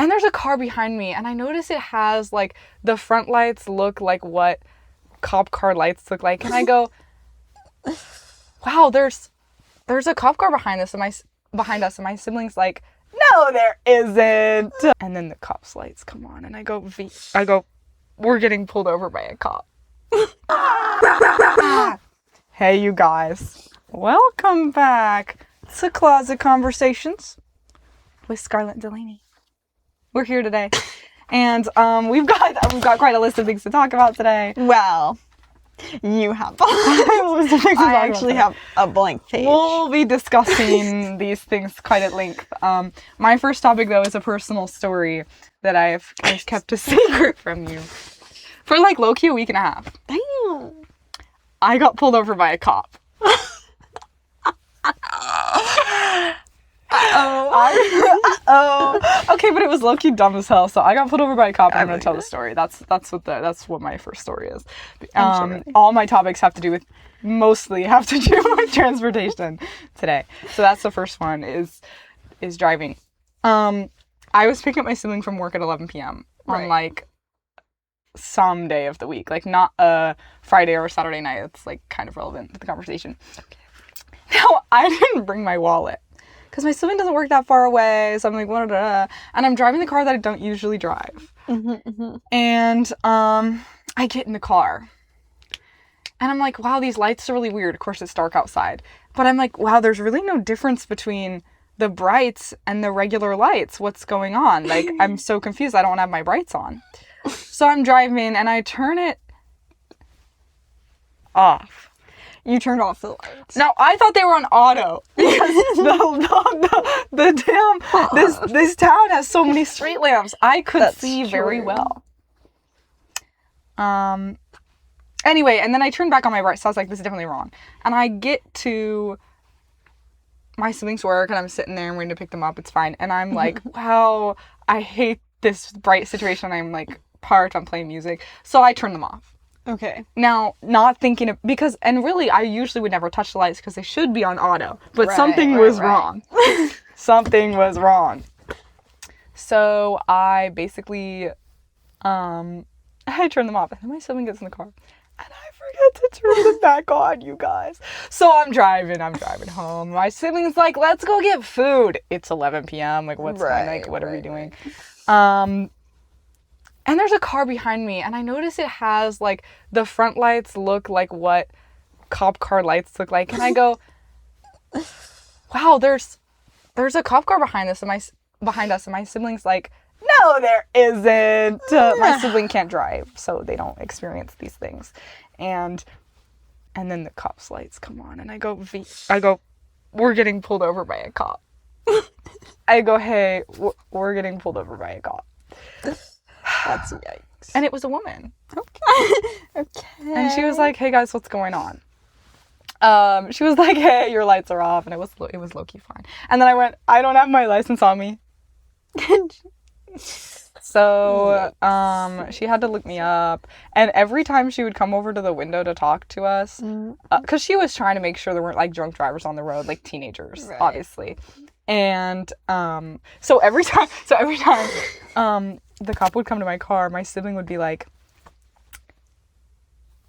And there's a car behind me, and I notice it has, like, the front lights look like what cop car lights look like. And I go, wow, there's a cop car behind us, and my sibling's like, no, there isn't. And then the cop's lights come on, and I go, we're getting pulled over by a cop. Hey, you guys. Welcome back to Closet Conversations with Scarlett Delaney. We're here today, and we've got quite a list of things to talk about today. Well, you have I actually have a blank page. We'll be discussing these things quite at length. My first topic, though, is a personal story that I've kept a secret from you for like low-key a week and a half. Damn. I got pulled over by a cop. Okay, but it was low-key dumb as hell. So I got pulled over by a cop, and I'm gonna tell the story. That's what my first story is. All my topics have to do with transportation today. So that's the first one is driving. I was picking up my sibling from work at 11 p.m. on like some day of the week, like not a Friday or a Saturday night. It's like kind of relevant to the conversation. Okay. Now, I didn't bring my wallet because my sibling doesn't work that far away, so I'm like, and I'm driving the car that I don't usually drive. And I get in the car, and I'm like, wow, these lights are really weird. Of course, it's dark outside, but I'm like, wow, there's really no difference between the brights and the regular lights. What's going on? Like, I'm so confused. I don't want to have my brights on. So I'm driving, and I turn it off. You turned off the lights. Now, I thought they were on auto because this town has so many street lamps. I could see very well. Anyway, and then I turned back on my brights, so I was like, this is definitely wrong. And I get to my siblings' work, and I'm sitting there and waiting to pick them up. It's fine. And I'm like, wow, I hate this bright situation. I'm like parked, I'm playing music. So I turn them off. Okay. Now, not thinking of, because, and really, I usually would never touch the lights because they should be on auto, but something was wrong. Something was wrong. So I basically, I turned them off, and then my sibling gets in the car, and I forget to turn them back on, you guys. So I'm driving home. My sibling's like, let's go get food. It's 11 p.m. Like, what are we doing? And there's a car behind me, and I notice it has, like, the front lights look like what cop car lights look like. And I go, wow, there's a cop car behind us, and my sibling's like, no, there isn't. My sibling can't drive, so they don't experience these things. And then the cop's lights come on, and I go, we're getting pulled over by a cop. I go, hey, we're getting pulled over by a cop. That's yikes. And it was a woman. Okay. And she was like, hey guys, what's going on? She was like, hey, your lights are off. And it was low-key fine. And then I went, I don't have my license on me. So, she had to look me up. And every time she would come over to the window to talk to us, because she was trying to make sure there weren't, like, drunk drivers on the road, like teenagers, obviously. And, so every time, the cop would come to my car, my sibling would be like,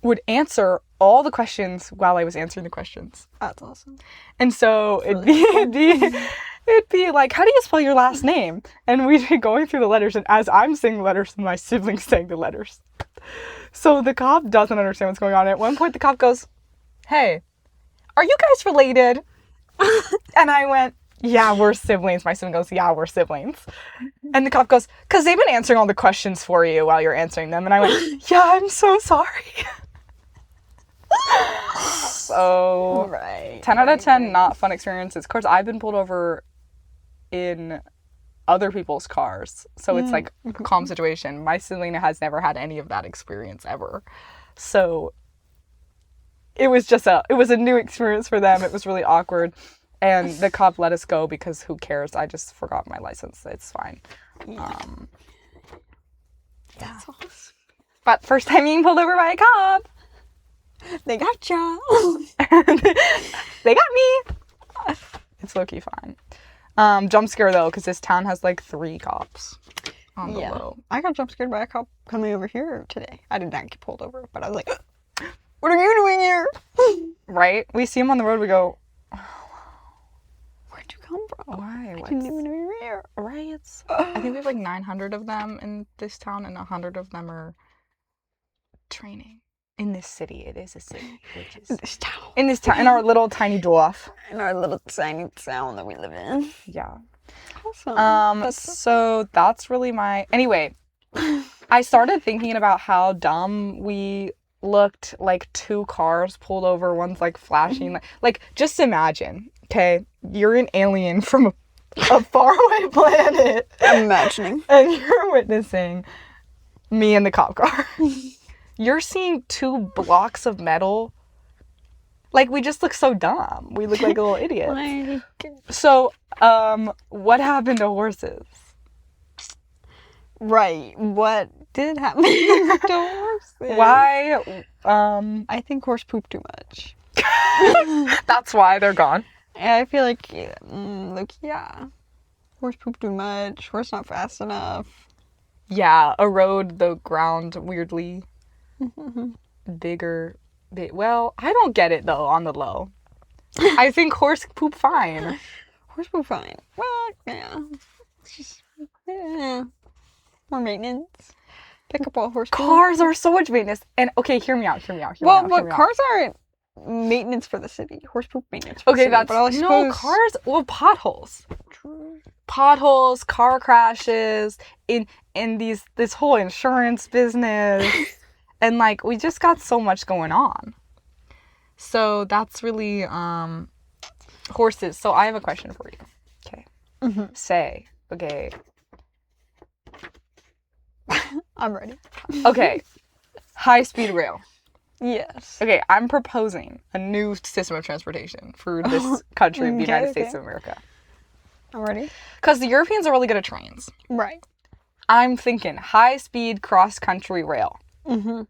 would answer all the questions while I was answering the questions. That's awesome. And so it'd be like, how do you spell your last name? And we'd be going through the letters, and as I'm saying the letters, my sibling's saying the letters. So the cop doesn't understand what's going on. At one point, the cop goes, hey, are you guys related? And I went, yeah, we're siblings. My sibling goes, yeah, we're siblings. And the cop goes, because they've been answering all the questions for you while you're answering them. And I went, yeah, I'm so sorry. So, 10 out of 10, not fun experiences. Of course, I've been pulled over in other people's cars. So it's like a calm situation. My sibling has never had any of that experience ever. So it was a new experience for them. It was really awkward. And the cop let us go because who cares? I just forgot my license. It's fine. That's awesome. But first time being pulled over by a cop. They got ya. They got me. It's low-key fine. Jump scare though, because this town has like 3 cops on the low. I got jump scared by a cop coming over here today. I did not get pulled over, but I was like, what are you doing here? Right? We see him on the road, we go, Where'd you come from? why? I didn't even know you were here. Right? I think we have like 900 of them in this town, and 100 of them are training. In this city. It is a city. Which is in this town. In our little tiny dwarf. In our little tiny town that we live in. Yeah. Awesome. So that's really my... Anyway, I started thinking about how dumb we looked, like 2 cars pulled over, one's like flashing. Like just imagine, okay, you're an alien from a faraway planet. I'm imagining. And you're witnessing me in the cop car. You're seeing 2 blocks of metal. Like, we just look so dumb. We look like little idiots. So, what happened to horses? Right. What did happen to horses? Why? I think horse poop too much. That's why they're gone. I feel like, look, yeah. Horse poop too much. Horse not fast enough. Yeah, erode the ground weirdly. Bigger. Well, I don't get it though on the low. I think horse poop fine. Horse poop fine. Well, yeah. It's just, more maintenance. Pick up all horse poop. Cars are so much maintenance. And okay, hear me out. Cars aren't maintenance for the city. Horse poop maintenance for the city. That's... But No, cars... Well, potholes. True. Potholes, car crashes, in this whole insurance business. And, like, we just got so much going on. So, that's really, horses. So, I have a question for you. Okay. Say, okay. I'm ready. Okay. High-speed rail. Yes. Okay, I'm proposing a new system of transportation for this country, the United States of America. I'm ready. Because the Europeans are really good at trains. Right. I'm thinking high-speed cross-country rail.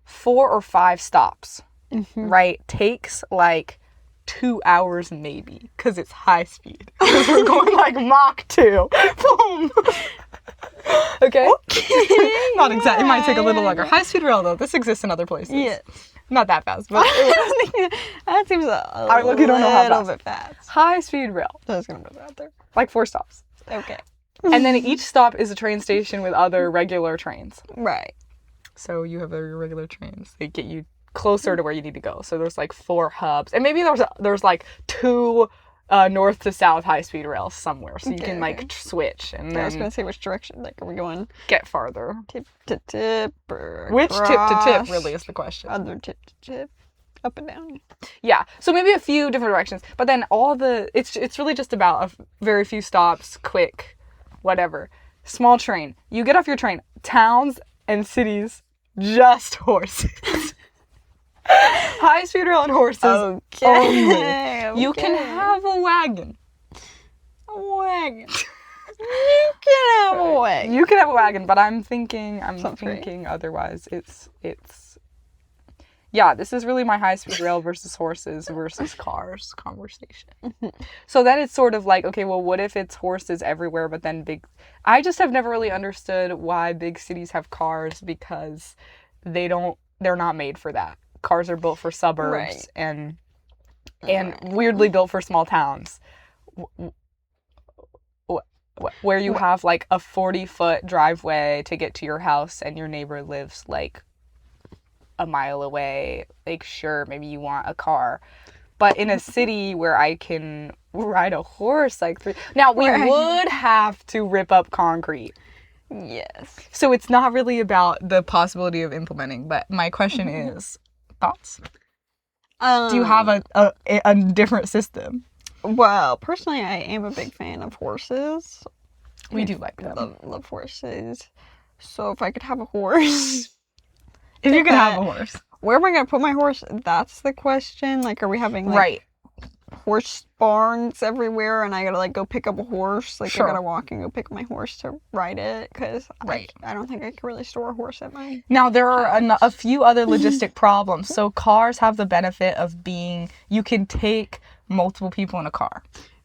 4 or 5 stops, right? Takes like 2 hours maybe, because it's high speed. Because we're going like Mach 2. Boom. Okay? Not exactly. It might take a little longer. High speed rail though, this exists in other places. Yeah. Not that fast, but that seems a little bit fast. High speed rail. Just gonna put that out there. Like 4 stops. Okay. And then each stop is a train station with other regular trains. Right. So you have your regular trains. They get you closer to where you need to go. So there's like 4 hubs. And maybe there's like 2 north to south high-speed rails somewhere. So you can like switch. And then I was going to say which direction. Like, are we going get farther? Tip to tip or which tip to tip really is the question. Other tip to tip. Up and down. Yeah. So maybe a few different directions. But then it's really just about very few stops, quick, whatever. Small train. You get off your train. Towns and cities, just horses. High speed rail and horses only. You can have a wagon. A wagon. You can have a wagon. You can have a wagon, but I'm thinking great. Otherwise. It's yeah, this is really my high speed rail versus horses versus cars conversation. So then it's sort of like, okay, well, what if it's horses everywhere, but then I just have never really understood why big cities have cars, because they're not made for that. Cars are built for suburbs and weirdly built for small towns where you have like a 40-foot driveway to get to your house and your neighbor lives like a mile away. Like, sure, maybe you want a car, but in a city where I can ride a horse like 3. Now we would have to rip up concrete. Yes. So it's not really about the possibility of implementing, but my question is, thoughts? Do you have a different system? Well, personally, I am a big fan of horses. We do like them. Love horses. So if I could have a horse... If you could have a horse. Where am I going to put my horse? That's the question. Like, are we having, like, horse barns everywhere and I got to, like, go pick up a horse? Like, I got to walk and go pick up my horse to ride it? Because I don't think I can really store a horse at my Now, there are a few other logistic problems. So cars have the benefit of being... You can take multiple people in a car.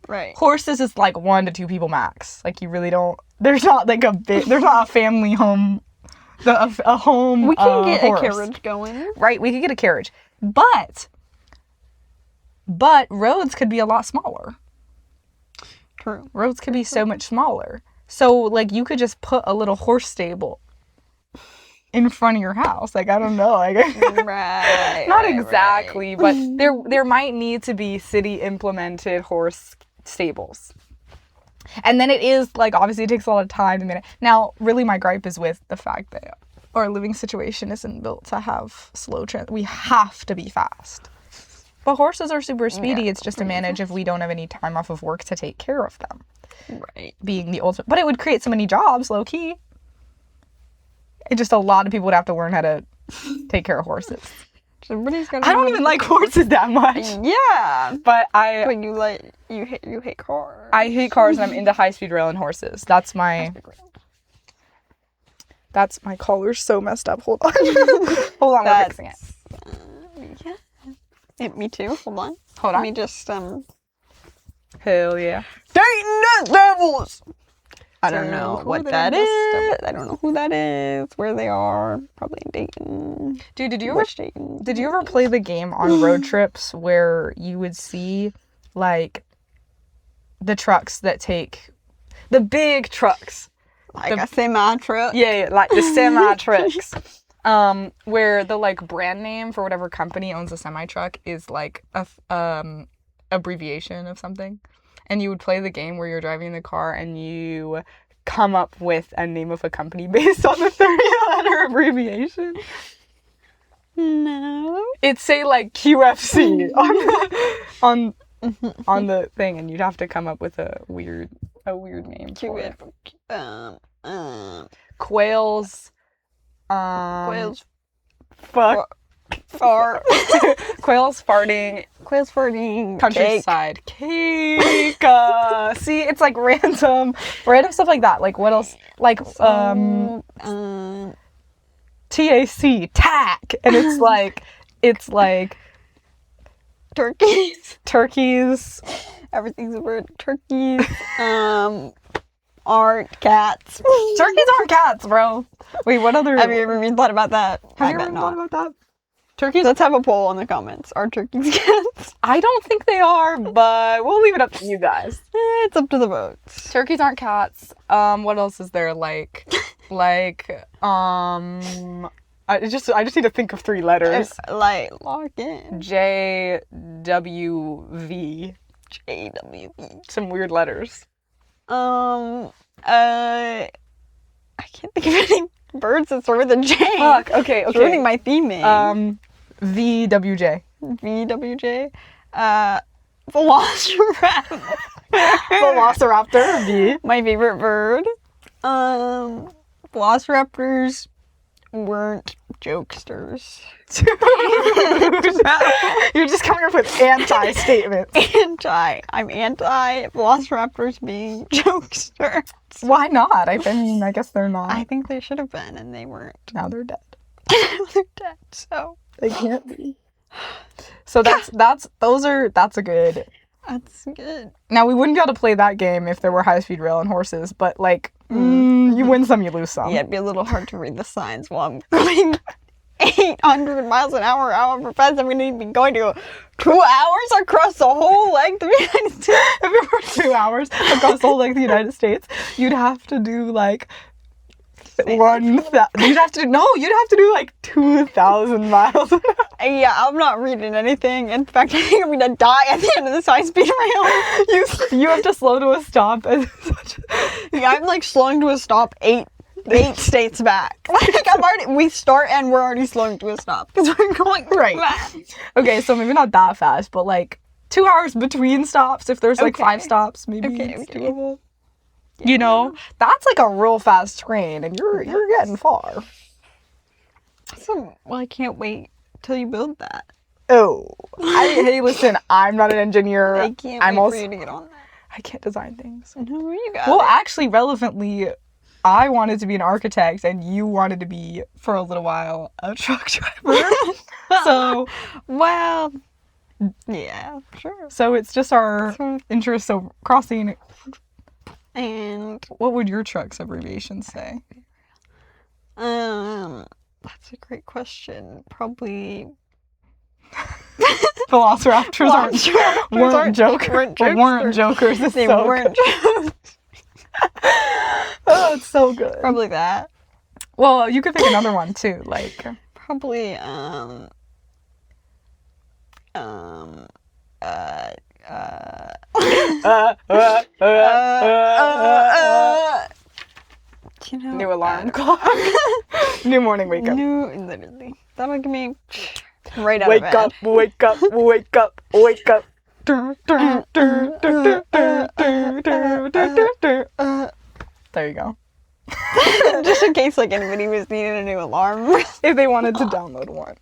Right. Horses is like 1 to 2 people max. Like, you really don't, there's not like there's not a family home, a home We can get horse. a carriage going. Right, we could get a carriage. But roads could be a lot smaller. True. Roads could be so much smaller. So, like, you could just put a little horse stable in front of your house. Like, I don't know. Like, Right. not exactly, but there might need to be city implemented horse stables. And then it is, like, obviously it takes a lot of time to manage. Now, really my gripe is with the fact that our living situation isn't built to have slow we have to be fast. But horses are super speedy. Yeah, it's just to manage if we don't have any time off of work to take care of them. Right. Being the ultimate. But it would create so many jobs, low key. It just, a lot of people would have to learn how to take care of horses. Somebody's gotta I don't even like horses that much. Yeah. But you hate cars. I hate cars, and I'm into high-speed rail and horses. That's my collar's so messed up. Hold on. Hold on, we're fixing it. Yeah. Me too. Hold on. Let me just Hell yeah. Dayton Dust Devils! I don't know what that is. I don't know who that is. Where they are. Probably in Dayton. Dude, did you ever play the game on road trips where you would see, like, the trucks that take... The big trucks. Like a semi-truck? Yeah, like the semi-trucks. Where the, like, brand name for whatever company owns a semi-truck is, like, a abbreviation of something. And you would play the game where you're driving the car and you come up with a name of a company based on the 30-letter abbreviation. No. It'd say, like, QFC on the thing, and you'd have to come up with a weird name for it. Quails. Quails. Fuck. Fart. Quails farting. Quails farting. Countryside. Cake. See, it's like random stuff like that. Like, what else? Like, TAC, tack. And it's like turkeys. Everything's a word. Turkeys. Aren't cats. Turkeys aren't cats, bro. Wait, what other? Have you ever even thought about that? Have you ever thought about that? Turkeys. Let's have a poll in the comments. Are turkeys cats? I don't think they are, but we'll leave it up to you guys. It's up to the votes. Turkeys aren't cats. What else is there? I just need to think of 3 letters. Lock in. JWV. JWV. Some weird letters. I can't think of any birds that start with a J. Fuck, okay. It's ruining my theming. VWJ. VWJ. Velociraptor. Velociraptor. V. My favorite bird. Velociraptors weren't jokesters. You're just coming up with anti-statements. I'm anti velociraptors being jokesters. Why not? I mean, I guess they're not. I think they should have been, and they weren't. Now they're dead. They're dead, so they can't be. So that's a good. That's good. Now, we wouldn't be able to play that game if there were high-speed rail and horses, but, like, you win some, you lose some. Yeah, it'd be a little hard to read the signs while I'm going 800 miles an hour, however fast I'm going to be going to 2 hours across the whole length of the United States. If it were 2 hours across the whole length of the United States, you'd have to do, like, you'd have to do, like, 2,000 miles. Yeah, I'm not reading anything. In fact, I think I'm going to die at the end of this high-speed rail. You have to slow to a stop. Yeah, I'm, like, slowing to a stop 8 states back. Like, we start and we're already slowing to a stop because we're going fast. Okay, so maybe not that fast, but, like, 2 hours between stops. If there's, like, 5 stops, maybe it's doable. Yeah. You know, that's, like, a real fast train, and you're getting far. So, well, I can't wait till you build that. Oh. Hey, listen, I'm not an engineer. I can't wait for you to get on that. I can't design things. No, you got Well, it. actually, relevantly, I wanted to be an architect, and you wanted to be, for a little while, a truck driver. So, well, Yeah, sure. So it's just our interests so crossing. And what would your truck's abbreviation say? That's a great question. Probably Velociraptors weren't jokers. It's they so weren't good. Oh, it's so good. Probably that. Well, you could pick another one too, like probably you know, new alarm clock. New morning wake up. Literally. That would give me right out of bed. Wake up. There you go. Just in case like anybody was needing a new alarm. If they wanted to download one.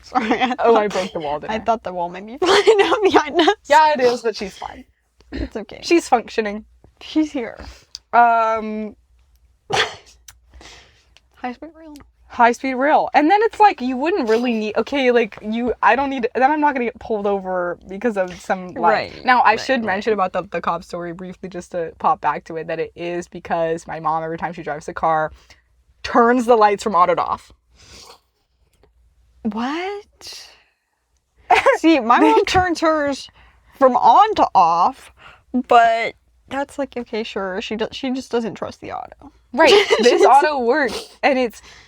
Sorry. I broke the wall, didn't I? I thought the wall might be flying out behind us. Yeah, it is, but she's fine. It's okay. She's functioning. She's here. High speed rail. And then it's like you wouldn't really need I don't need then I'm not gonna get pulled over because of some now I should mention about the cop story briefly just to pop back to it, that it is because my mom every time she drives the car turns the lights from auto to off. What? See, my mom turns hers from on to off, but that's like, okay, sure. She just doesn't trust the auto. Right. This auto works, and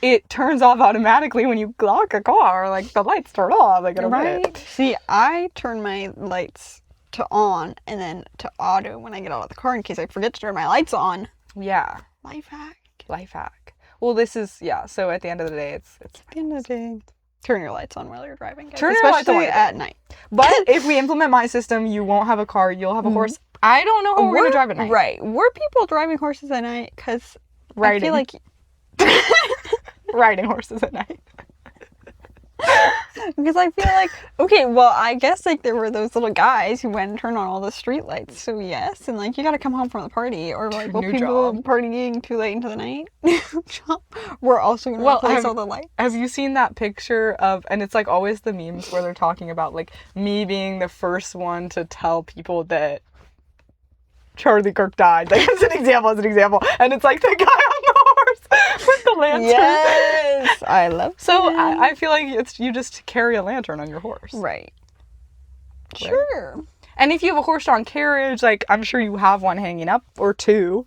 it turns off automatically when you lock a car. Like the lights turn off. Like right. See, I turn my lights to on and then to auto when I get out of the car in case I forget to turn my lights on. Yeah. Life hack. Well, this is so at the end of the day, it's at the end of the day. Turn your lights on while you're driving, guys. Turn your lights on at night. But if we implement my system, you won't have a car. You'll have a horse. I don't know how we're gonna drive at night. Right? Were people driving horses at night? Because I feel like riding horses at night. Because I feel like, okay, well, I guess like there were those little guys who went and turned on all the street lights. So yes, and like you got to come home from the party, or like people partying too late into the night. We're also gonna replace all the lights. Have you seen that picture of? And it's like always the memes where they're talking about like me being the first one to tell people that Charlie Kirk died. Like as an example, and it's like the guy on the horse with the lantern. Yes, I love. So I feel like you just carry a lantern on your horse. Right. Sure. And if you have a horse-drawn carriage, like I'm sure you have one hanging up or two.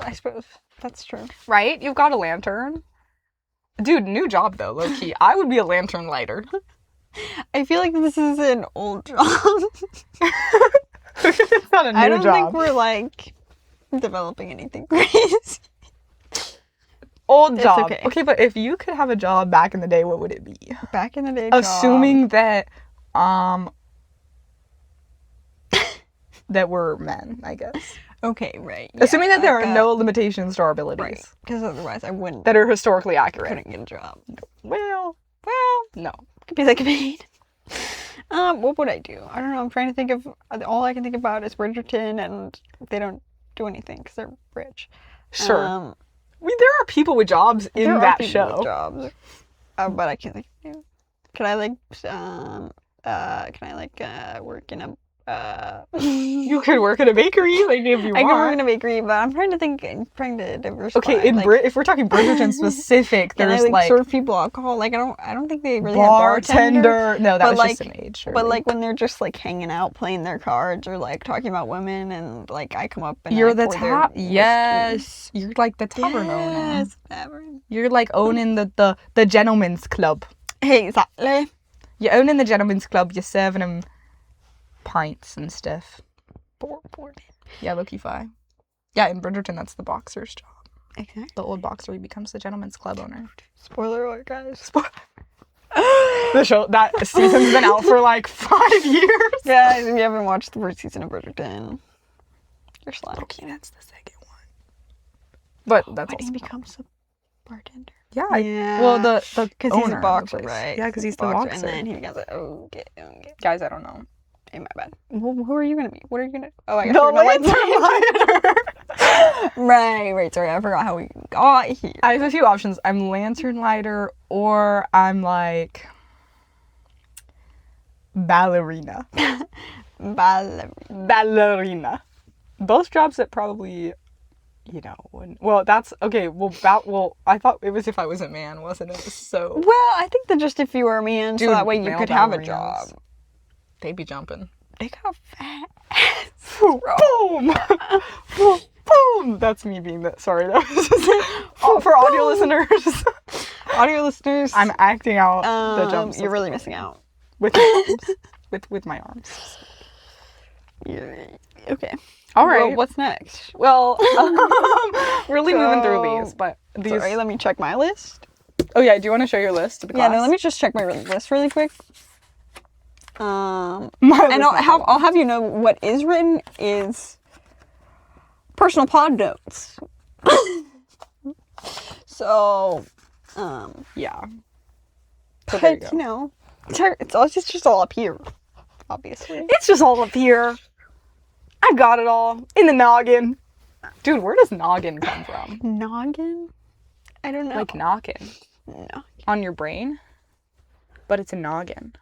I suppose that's true. Right? You've got a lantern. Dude, new job though, low key. I would be a lantern lighter. I feel like this is an old job. It's not a new job. I don't think we're like developing anything crazy. Old job. Okay, but if you could have a job back in the day, what would it be? Back in the day, assuming that that we're men, I guess. Okay, right. Yeah, assuming that there are no limitations to our abilities. Right. Because otherwise I wouldn't. That are historically accurate. Couldn't get a job. Well, no. Could be like paid. What would I do? I don't know. I'm trying to think of, all I can think about is Bridgerton, and they don't do anything because they're rich. Sure. I mean, there are people with jobs in that show. With jobs. But I can't think. Can I work in a? You could work in a bakery, like if you want. I could work in a bakery, but I'm trying to diversify. Okay, if we're talking Bridgerton specific, there's like serve people alcohol. Like I don't think they really bartender. Have bartender. No, that was just an age. But like when they're just like hanging out, playing their cards, or like talking about women, and like I come up and you're the yes, you're like the tavern owner. Yes, tavern. You're like owning the gentleman's club. Exactly. You're owning the gentleman's club. You're serving them pints and stuff. Poor man. Yeah, low-key fi. Yeah, in Bridgerton, that's the boxer's job. Exactly. The old boxer, he becomes the gentleman's club owner. Spoiler alert, guys. The show, that season's been out for like 5 years. Guys, if you haven't watched the first season of Bridgerton, you're slacking. Okay, that's the second one. But that's when he becomes a bartender. Yeah. Well, the because he's a boxer, right? Yeah, because he's the boxer. And then he becomes like, okay. Guys, I don't know. Hey, my bad. Well, who are you gonna be? What are you gonna? Oh, I guess the lantern lighter. Right. Sorry, I forgot how we got here. I have a few options. I'm lantern lighter, or I'm like ballerina. Ballerina. Both jobs that probably, you know, wouldn't. Well, that's okay. Well, I thought it was if I was a man, wasn't it? So. Well, I think that just if you were a man, Dude, so that way you could have a ballerinas, job. They'd be jumping. They got fat ass. Boom! Boom! That's me being that. Sorry, that was just for audio listeners. Audio listeners, I'm acting out the jumps. You're really missing out with my arms. with my arms. Okay. All right. Well, what's next? Well, really moving through these, but these. Sorry, let me check my list. Oh yeah, do you want to show your list to the class? Yeah, no, let me just check my list really quick. And I'll have you know what is written is personal pod notes. So, yeah. So there you go. You know, it's just all up here, obviously. It's just all up here. I've got it all in the noggin. Dude, where does noggin come from? Noggin? I don't know. Like knocking. No. On your brain? But it's a noggin.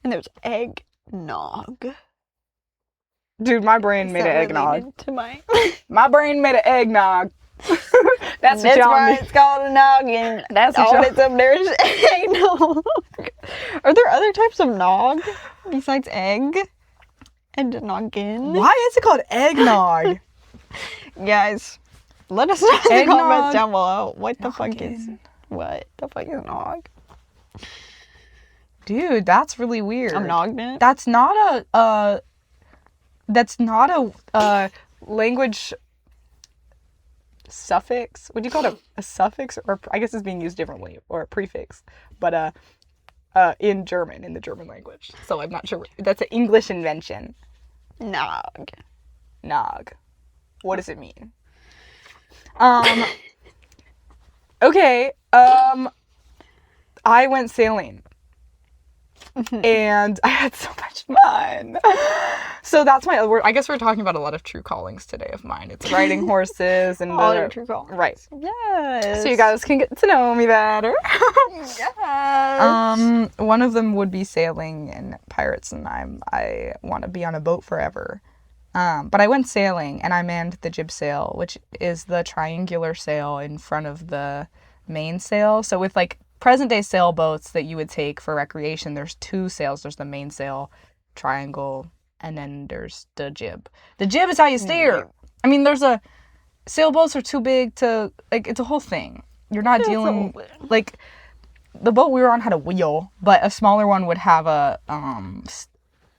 And there's eggnog. Dude, my brain made an eggnog. To my brain made an eggnog. That's why it's called a noggin. That's all that's up there is eggnog. Are there other types of nog besides egg and noggin? Why is it called eggnog? Guys, let us know in the comments down below. What the fuck is nog? Dude, that's really weird. I'm nogging it. That's not a language suffix. Would you call it a suffix? Or I guess it's being used differently, or a prefix. But in German, in the German language. So I'm not sure. That's an English invention. Nog. What does it mean? Okay. I went sailing. And I had so much fun. So that's my other word. I guess we're talking about a lot of true callings today of mine. It's riding horses and all your true callings. Right. Yes. So you guys can get to know me better. Yes. One of them would be sailing in pirates, and I want to be on a boat forever. But I went sailing and I manned the jib sail, which is the triangular sail in front of the mainsail. So with like present day sailboats that you would take for recreation, there's two sails. There's the mainsail, triangle, and then there's the jib. The jib is how you steer. I mean, sailboats are too big to, like, it's a whole thing. You're not dealing, like, the boat we were on had a wheel, but a smaller one would have a,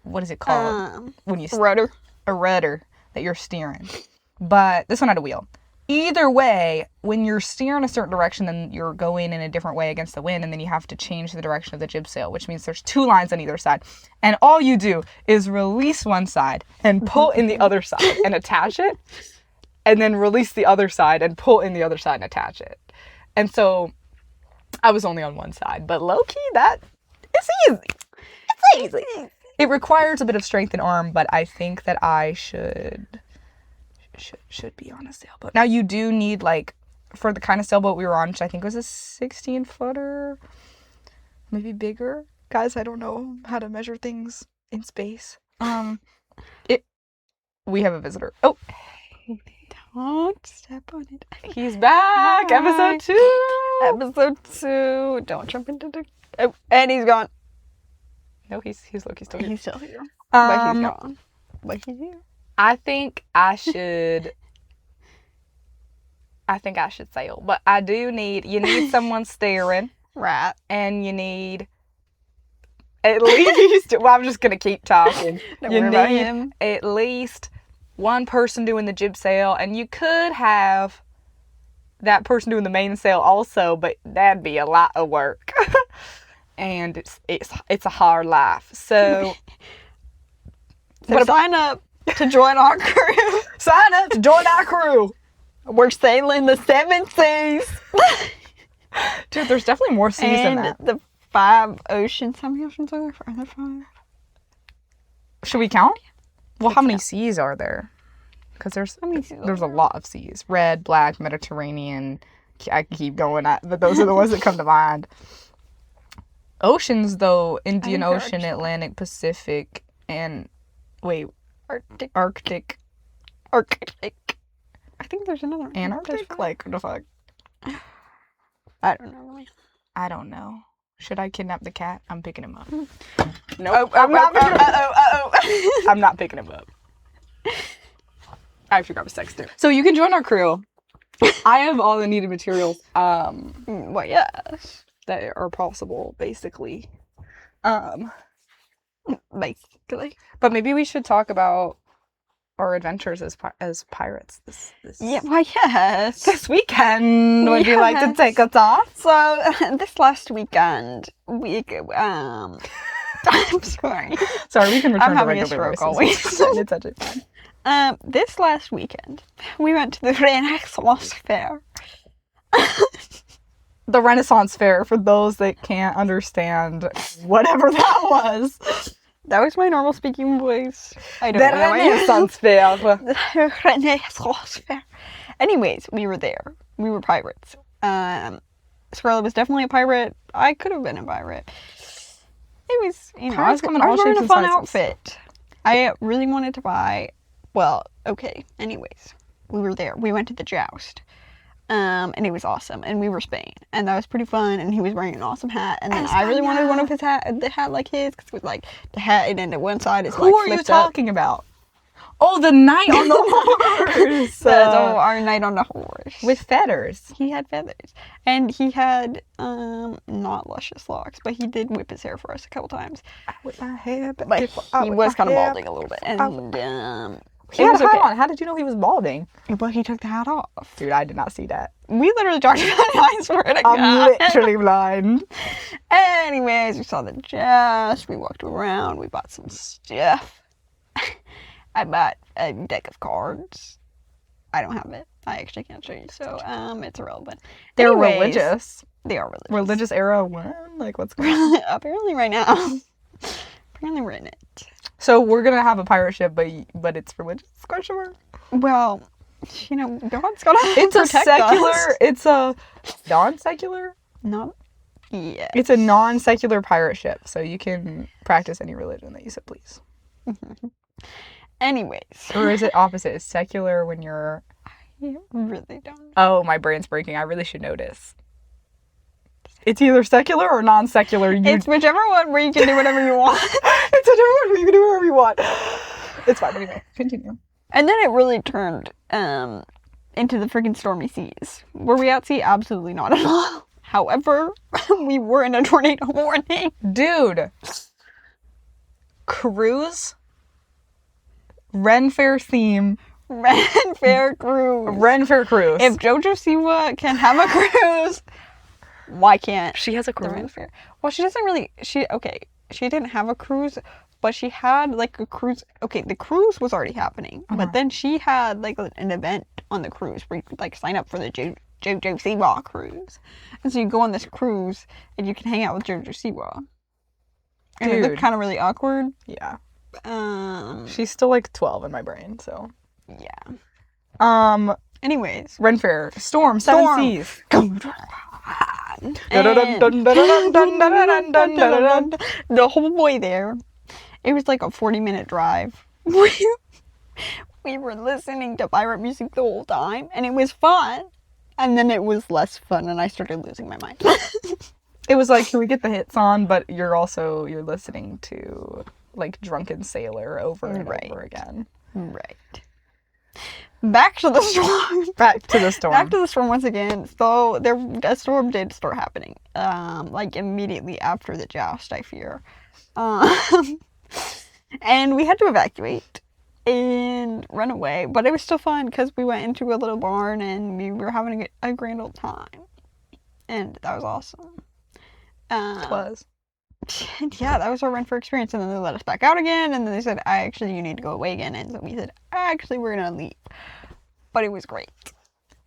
what is it called? When you rudder. A rudder that you're steering. But this one had a wheel. Either way, when you're steering a certain direction, then you're going in a different way against the wind, and then you have to change the direction of the jib sail, which means there's two lines on either side. And all you do is release one side and pull in the other side and attach it, and then release the other side and pull in the other side and attach it. And so I was only on one side, but low-key, it's easy. It's easy. It requires a bit of strength and arm, but I think that I should be on a sailboat. Now, you do need, like, for the kind of sailboat we were on, which I think was a 16-footer, maybe bigger. Guys, I don't know how to measure things in space. We have a visitor. Oh, don't step on it. He's back. Episode 2. Episode 2. Don't jump into the... Oh, and he's gone. No, he's Loki still here. He's still here. But he's gone. But he's here. I think I should sail, but you need someone steering. Right. And you need at least, well, I'm just going to keep talking. You need at least one person doing the jib sail, and you could have that person doing the mainsail also, but that'd be a lot of work. And it's a hard life. So sign up to join our crew. Sign up to join our crew. We're sailing the 7 seas. Dude, there's definitely more seas than that. The 5 oceans. How many oceans are there? Are there 5? Should we count? Well, how many seas are there? Because there's a lot of seas. Red, black, Mediterranean. I can keep going, but those are the ones that come to mind. oceans, though, Indian think they're Ocean, actually- Atlantic, Pacific, and Arctic. Arctic. I think there's another one. Antarctic? Like, what the fuck? I don't know. Really. I don't know. Should I kidnap the cat? I'm picking him up. Nope. I'm not picking him up. I'm not picking him up. I have to grab a sextant. So you can join our crew. I have all the needed materials Well, yes. that are possible, basically. Basically. But maybe we should talk about our adventures as pirates this Yeah, well, yes. this weekend. Would you like to Yes. take us off? So, this last weekend, I'm sorry. Sorry, we can return I'm to having a regular stroke voices. always. It's actually fine. This last weekend, we went to the Renaissance Fair. The Renaissance Fair, for those that can't understand whatever that was. That was my normal speaking voice. I The don't know. Renaissance Fair. The Renaissance Fair. Anyways, we were there. We were pirates. Scarlett was definitely a pirate. I could have been a pirate. It was, you know, Pirates come in I all was wearing shapes a fun and sizes. outfit. I really wanted to buy. Well, okay. Anyways, we were there. We went to the joust. And it was awesome. And we were Spain. And that was pretty fun. And he was wearing an awesome hat. And then I really wanted one of his the hat like his. Because it was like the hat and then the one side is Who like are you flipped up. talking about? Oh, the knight on the horse. So our knight on the horse. With feathers. He had feathers. And he had not luscious locks, but he did whip his hair for us a couple times. With my hair, But he was kind of balding a little bit. And He it had was a hat okay. on. How did you know he was balding? But he took the hat off. Dude, I did not see that. We literally talked about it. I swear to God. I'm literally blind. Anyways, we saw the joust. We walked around. We bought some stuff. I bought a deck of cards. I don't have it. I actually can't show you. So, it's irrelevant. They're Anyways, religious. They are religious. Religious era one? Like, what's going on? Apparently right now. Apparently we're in it. So we're gonna have a pirate ship, but it's religious? Question mark. Well, you know, God's gotta It's a protect secular. us. It's a non-secular. No. Yeah. It's a non-secular pirate ship, so you can practice any religion that you so please. Anyways. Or is it opposite? Is secular when you're? I really don't. Oh, my brain's breaking. I really should know this. It's either secular or non-secular. It's whichever one where you can do whatever you want. It's a different one. You can do whatever you want. It's fine. Anyway, continue. And then it really turned into the freaking stormy seas. Were we at sea? Absolutely not at all. However, we were in a tornado warning. Dude. Cruise. Ren Fair theme. Ren Fair cruise. Ren Fair cruise. If JoJo Siwa can have a cruise, why can't she has a the Ren cruise. Fair? Well, she doesn't really. She didn't have a cruise, but she had like a cruise. Okay, the cruise was already happening, but then she had like an event on the cruise where you could like sign up for the JoJo Siwa cruise, and so you go on this cruise and you can hang out with JoJo Siwa. And it looked kind of really awkward. Yeah. She's still like 12 in my brain, so. Yeah. Anyways. Ren Fair. Storm. Seven Seas. The whole way there, it was like a 40-minute drive. We were listening to pirate music the whole time, and it was fun. And then it was less fun, and I started losing my mind. It was like, can we get the hits on? But you're listening to like Drunken Sailor over and over again. Right. Back to the storm. Back to the storm. Back to the storm once again. So a storm did start happening. Like immediately after the joust, I fear. And we had to evacuate and run away. But it was still fun because we went into a little barn and we were having a grand old time. And that was awesome. It was. And yeah, that was our Ren Fair experience. And then they let us back out again. And then they said, you need to go away again. And so we said, we're going to leave. But it was great.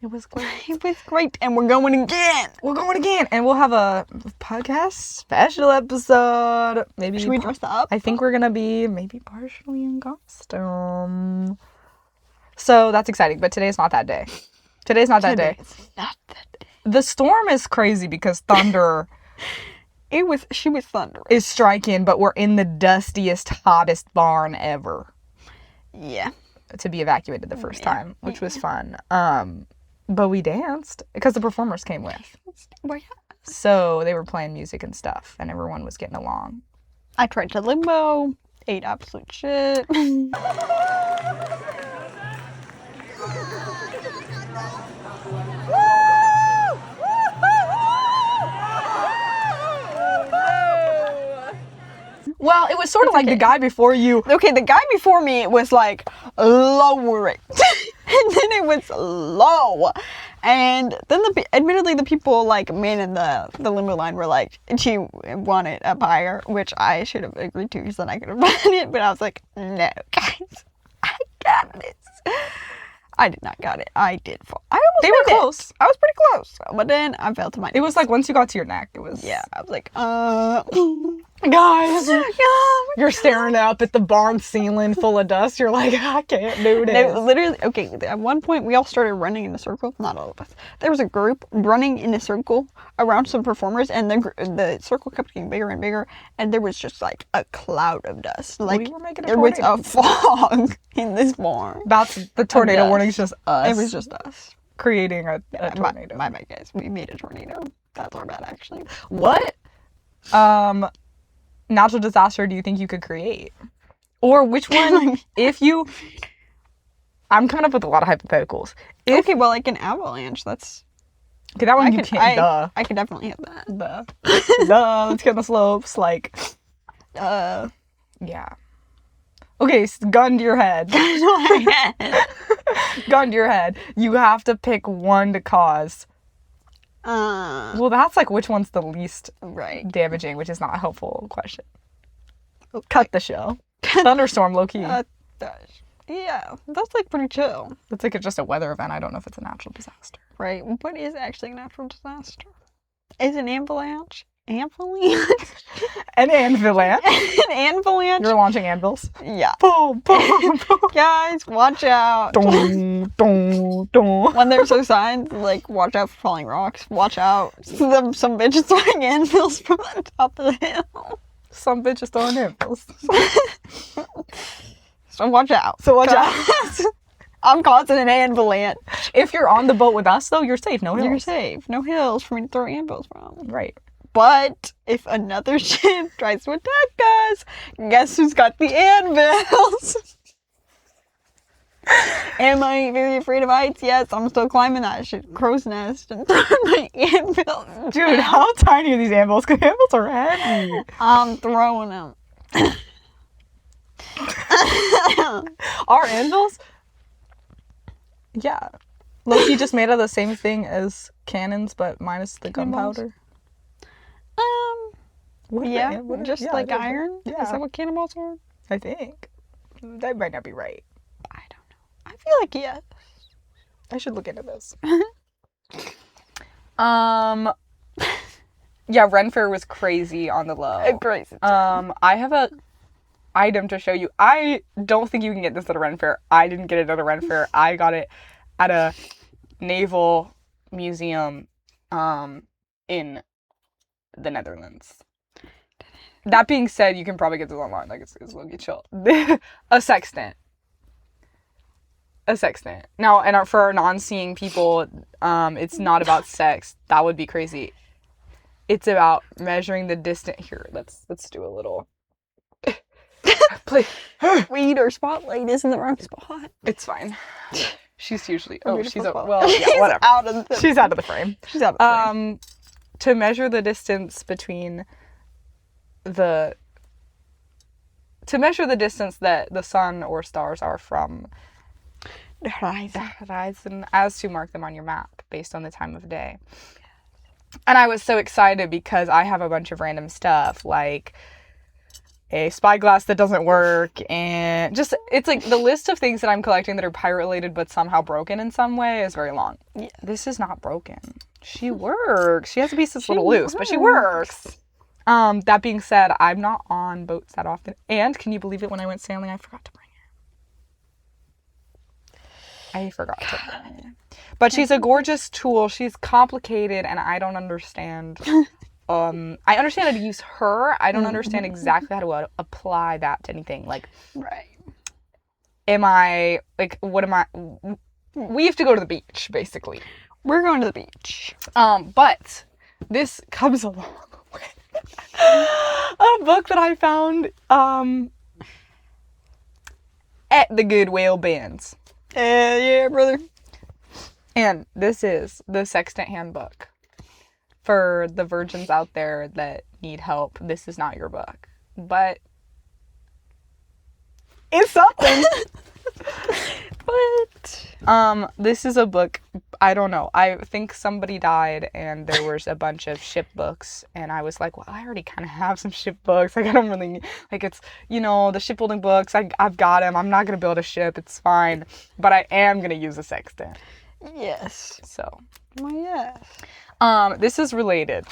It was great. It was great. And we're going again. We're going again. And we'll have a podcast special episode. Maybe. Should we dress up? I think we're going to be maybe partially in costume. So that's exciting. But today's not that day. Today's not that day. It's not that day. The storm is crazy because thunder. She was thunderous. Is striking, but we're in the dustiest, hottest barn ever. Yeah. To be evacuated the first time, which was fun. But we danced because the performers came with. Well, yeah. So they were playing music and stuff, and everyone was getting along. I tried to limbo, ate absolute shit. Well, it was sort of like the guy before you. Okay, the guy before me was like, lower it. And then it was low. And then admittedly the people like men in the limo line were like, she wanted up higher, which I should have agreed to because then I could have done it. But I was like, no, guys, I got this. I did not got it. I did fall. They were close. I was pretty close. But then I fell to my knees. It was like once you got to your neck, it was. Yeah, I was like, guys, you're staring up at the barn ceiling full of dust. You're like, I can't do this. No, literally, okay, at one point we all started running in a circle. Not all of us. There was a group running in a circle around some performers, and the circle kept getting bigger and bigger, and there was just like a cloud of dust. Like, there was a fog in this barn. That's the tornado warning's just us. It was just us. Creating a tornado. My bad, guys. We made a tornado. That's our bad, actually. What? Natural disaster do you think you could create? Or which one, if you... I'm coming up with a lot of hypotheticals. Okay, well, like an avalanche, that's... Okay, that one you can't, I could definitely hit that. Let's get on the slopes, like... Yeah. Okay, gun to your head. Gun to your head. You have to pick one to cause... well, that's like which one's the least damaging, which is not a helpful question. Okay. Cut the show. Thunderstorm, low key. Yeah, that's like pretty chill. It's like just a weather event. I don't know if it's a natural disaster. Right. What is actually a natural disaster? Is an avalanche? Avalanche? An avalanche. An avalanche? You're launching anvils? Yeah. Boom, boom, boom. Guys, watch out. Dun, dun, dun. When there's those signs, like, watch out for falling rocks. Watch out. Some bitches throwing anvils from the top of the hill. Some bitches throwing anvils. So watch out. I'm causing an avalanche. If you're on the boat with us, though, you're safe. No hills. You're safe. No hills for me to throw anvils from. Right. But if another ship tries to attack us, guess who's got the anvils? Am I very afraid of heights? Yes, I'm still climbing that crow's nest and throwing my anvils. Dude, how tiny are these anvils? Because anvils are heavy. I'm throwing them. Our anvils? Yeah. Loki just made out of the same thing as cannons, but minus the gunpowder. Yeah, just like iron? Yeah. Is that what cannonballs are? I think. That might not be right. I don't know. I feel like yes. I should look into this. Yeah, Ren Fair was crazy on the low. Crazy. I have a item to show you. I don't think you can get this at a Ren Fair. I didn't get it at a Ren Fair. I got it at a naval museum in the Netherlands. That being said, you can probably get this online. Like, it's low-key chill. A sextant. Now, and for our non-seeing people, it's not about sex. That would be crazy. It's about measuring the distance. Here, let's do a little... Please. Read, our spotlight is in the wrong spot. It's fine. She's usually... she's yeah, whatever. She's out of the frame. She's out of the frame. To measure the distance between to measure the distance that the sun or stars are from the horizon, as to mark them on your map based on the time of day. And I was so excited because I have a bunch of random stuff, like a spyglass that doesn't work, and just, it's like the list of things that I'm collecting that are pirate related but somehow broken in some way is very long. Yeah. This is not broken. She works. She has a piece that's a little loose, but she works. That being said, I'm not on boats that often. And can you believe it? When I went sailing, I forgot to bring it. But she's a gorgeous tool. She's complicated, and I don't understand I understand how to use her. I don't understand exactly how to apply that to anything. Like, right. am I, like, what am I, we have to go to the beach, basically. We're going to the beach. But this comes along with a book that I found, at the Goodwill bins. Yeah, brother. And this is the Sextant Handbook. For the virgins out there that need help, this is not your book. But it's something. But this is a book, I don't know. I think somebody died and there was a bunch of ship books, and I was like, well, I already kind of have some ship books. Like, I don't really need, like, it's, you know, the shipbuilding books, I've got them. I'm not going to build a ship. It's fine. But I am going to use a sextant. Yes. So. Well, yes. This is related.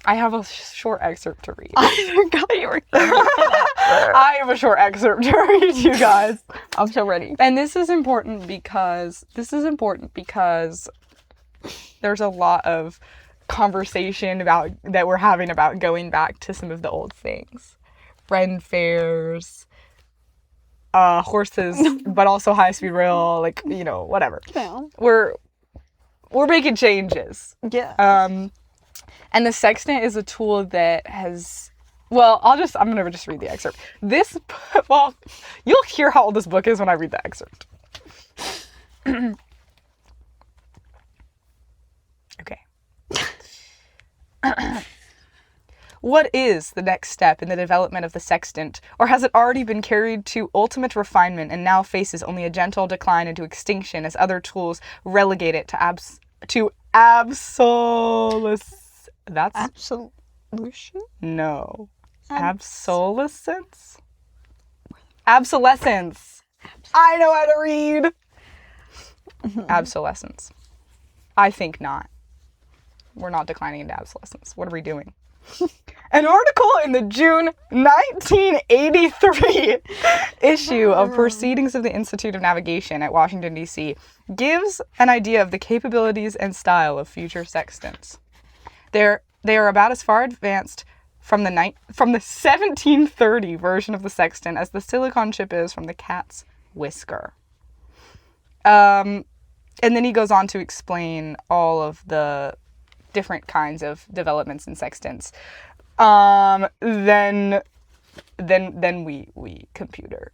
I have a short excerpt to read. I forgot you were I have a short excerpt to read, you guys. I'm so ready. And this is important because there's a lot of conversation that we're having about going back to some of the old things. Friend fairs, horses, but also high-speed rail, like, you know, whatever. Yeah. We're making changes. Yeah. And the sextant is a tool that has, well, I'm going to just read the excerpt. You'll hear how old this book is when I read the excerpt. Okay. What is the next step in the development of the sextant, or has it already been carried to ultimate refinement and now faces only a gentle decline into extinction as other tools relegate it to absolescence? That's absolution? No. Obsolescence? Obsolescence. I know how to read. Obsolescence. I think not. We're not declining into obsolescence. What are we doing? An article in the June 1983 issue of Proceedings of the Institute of Navigation at Washington, D.C. gives an idea of the capabilities and style of future sextants. They are about as far advanced from the 1730 version of the sextant as the silicon chip is from the cat's whisker. And then he goes on to explain all of the different kinds of developments in sextants. Then we computer.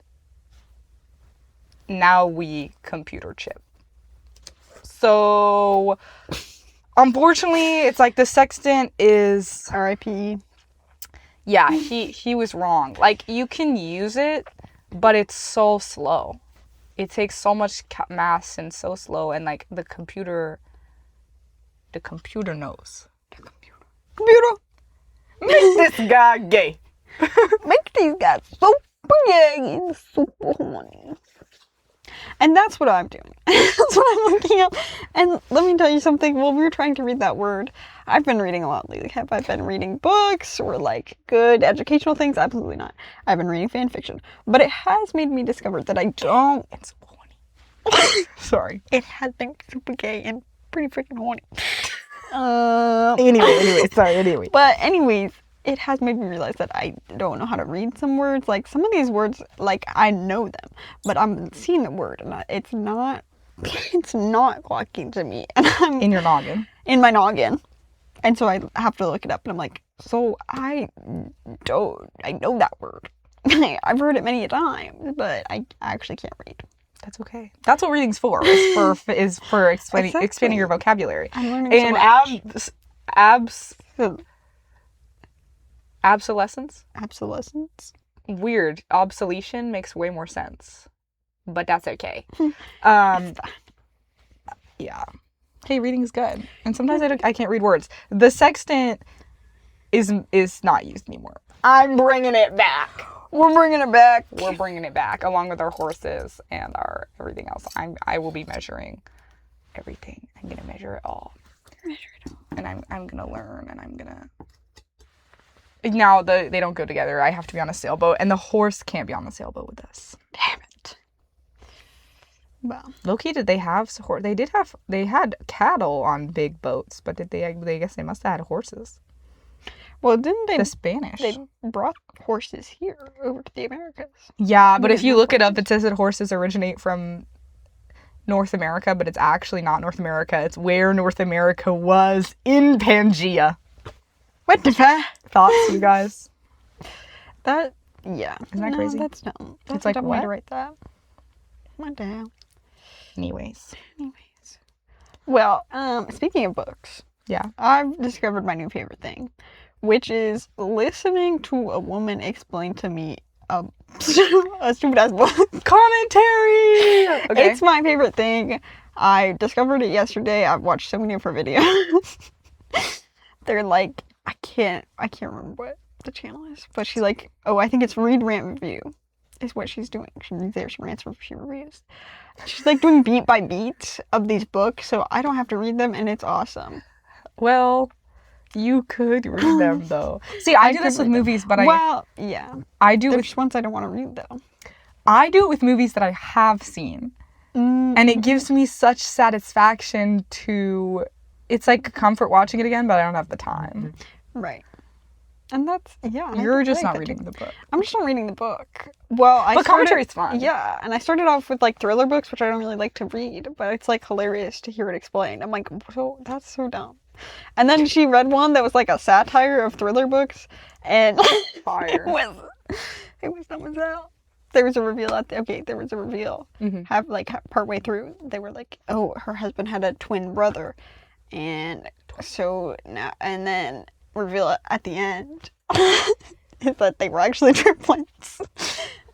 Now we computer chip. So unfortunately, it's like the sextant is R.I.P. Yeah, he was wrong. Like, you can use it, but it's so slow. It takes so much mass and so slow, and like the computer knows. Computer. Make this guy gay. Make these guys super gay and super horny. And that's what I'm doing. That's what I'm looking up. And let me tell you something. While we were trying to read that word, I've been reading a lot lately. Have I been reading books or like good educational things? Absolutely not. I've been reading fan fiction. But it has made me discover that I don't. It's horny. Sorry. It has been super gay and pretty freaking horny. Anyway. But anyways, it has made me realize that I don't know how to read some words. Like, some of these words, like, I know them, but I'm seeing the word, and it's not clocking to me. And I'm in your noggin. In my noggin. And so I have to look it up, and I'm like, so I know that word. I've heard it many a time, but I actually can't read. That's okay. That's what reading's for. Is for expanding your vocabulary. I'm learning and obsolescence. Obsolescence. Weird. Obsolescence makes way more sense, but that's okay. Yeah. Hey, reading's good, and sometimes I can't read words. The sextant is not used anymore. I'm bringing it back. We're bringing it back. We're bringing it back, along with our horses and our everything else. I will be measuring everything. I'm gonna measure it all. And I'm gonna learn, and I'm gonna. Now they don't go together. I have to be on a sailboat, and the horse can't be on the sailboat with us. Damn it. Well, Loki, did they have horse? They had cattle on big boats, but did they? I guess they must have had horses. Well, didn't they? The Spanish. They brought horses here over to the Americas. Yeah, but if you look it up, it says that horses originate from North America, but it's actually not North America. It's where North America was in Pangea. What the fuck? Thoughts, you guys? Yeah. Isn't that crazy? That's dumb. That's It's like, a dumb way what? to write that. What the hell? Anyways. Well, speaking of books. Yeah. I've discovered my new favorite thing, which is listening to a woman explain to me a stupid-ass book. Commentary! Okay. It's my favorite thing. I discovered it yesterday. I've watched so many of her videos. They're like, I can't remember what the channel is, but she's like, I think it's Read, Rant, Review is what she's doing. She reads there, she rants, she reviews. She's like doing beat by beat of these books, so I don't have to read them, and it's awesome. Well, you could read them, though. See, I do this with movies, but yeah. I do There's ones I don't want to read, though. I do it with movies that I have seen. Mm-hmm. And it gives me such satisfaction to... It's like a comfort watching it again, but I don't have the time. Right. And that's, yeah. You're just not reading the book. I'm just not reading the book. Well, But commentary's fun. Yeah, and I started off with, like, thriller books, which I don't really like to read, but it's, like, hilarious to hear it explained. I'm like, that's so dumb. And then she read one that was, like, a satire of thriller books, and Fire. it was that was out. There was a reveal there was a reveal. Mm-hmm. Partway through, they were like, oh, her husband had a twin brother. And so now, and then reveal at the end is that they were actually triplets.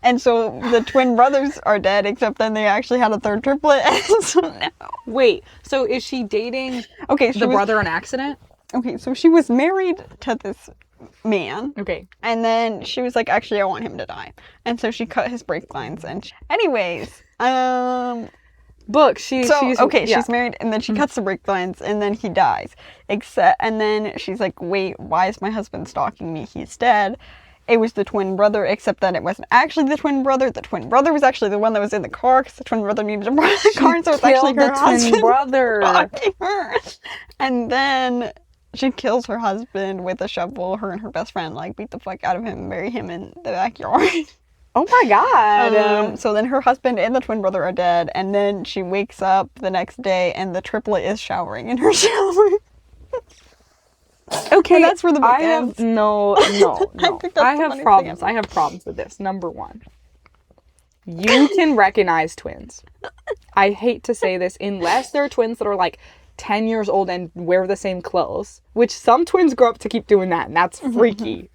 And so the twin brothers are dead, except then they actually had a third triplet. And so now... Wait, so is she dating the brother on accident? Okay, so she was married to this man. Okay. And then she was like, actually, I want him to die. And so she cut his brake lines. And anyways, she's married, and then she cuts the brake lines, and then he dies. And then she's like, wait, why is my husband stalking me? He's dead. It was the twin brother, except that it wasn't actually the twin brother. The twin brother was actually the one that was in the car, because the twin brother needed to borrow the car, so it's actually her husband. Twin brother. Stalking her. And then she kills her husband with a shovel. Her and her best friend, like, beat the fuck out of him and bury him in the backyard. Oh my god. So then her husband and the twin brother are dead, and then she wakes up the next day and the triplet is showering in her shower. Okay, and that's where the book ends. No. I have problems. I have problems with this. Number one, you can recognize twins. I hate to say this, unless they're twins that are like 10 years old and wear the same clothes, which some twins grow up to keep doing that, and that's freaky.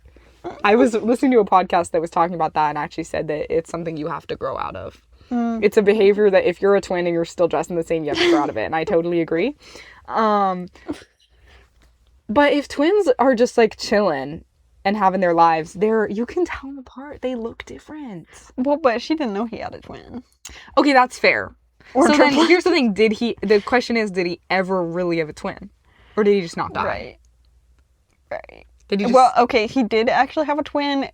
I was listening to a podcast that was talking about that and actually said that it's something you have to grow out of. It's a behavior that if you're a twin and you're still dressing the same, you have to grow out of it, and I totally agree. But if twins are just like chilling and having their lives, you can tell them apart. They look different. Well, but she didn't know he had a twin. Okay, that's fair. Or so then here's the thing. The question is, did he ever really have a twin? Or did he just not die? Right. Did he just... Well, okay, he did actually have a twin.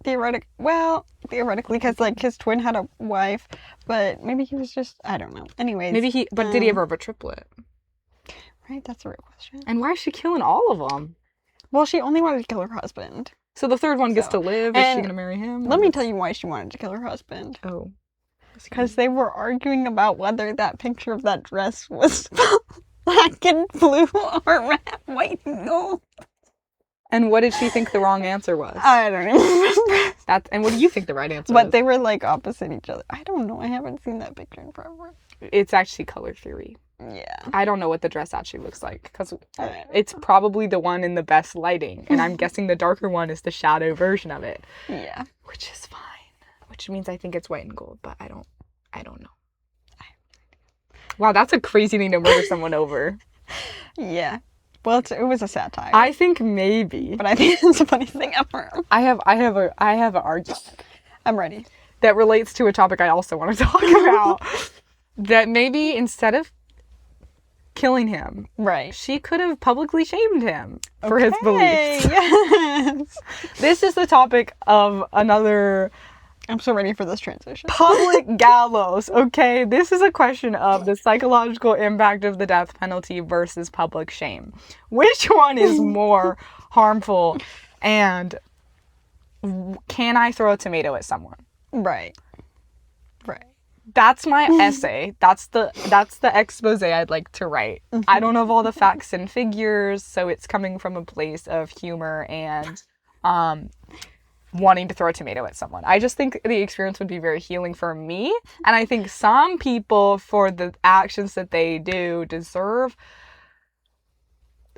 Theoretically, because, like, his twin had a wife, but maybe he was just, I don't know. Anyways. But did he ever have a triplet? Right, that's a real question. And why is she killing all of them? Well, she only wanted to kill her husband. So the third one gets to live? Is she going to marry him? Let me tell you why she wanted to kill her husband. Oh. Because they were arguing about whether that picture of that dress was black and blue or red, white, and gold. And what did she think the wrong answer was? I don't even remember. And what do you think the right answer was? But they were, like, opposite each other. I don't know. I haven't seen that picture in forever. It's actually color theory. Yeah. I don't know what the dress actually looks like, because it's probably the one in the best lighting, and I'm guessing the darker one is the shadow version of it. Yeah. Which is fine. Which means I think it's white and gold, but I don't know. Wow, that's a crazy thing to murder someone over. Yeah. Well, it was a satire. I think maybe. But I think it's the funniest thing ever. I have an argument. I'm ready. That relates to a topic I also want to talk about. That maybe instead of killing him, right, she could have publicly shamed him for his beliefs. Yes. This is the topic of another... I'm so ready for this transition. Public gallows, okay? This is a question of the psychological impact of the death penalty versus public shame. Which one is more harmful, and can I throw a tomato at someone? Right. That's my essay. That's the expose I'd like to write. I don't have all the facts and figures, so it's coming from a place of humor and wanting to throw a tomato at someone. I just think the experience would be very healing for me, and I think some people, for the actions that they do, deserve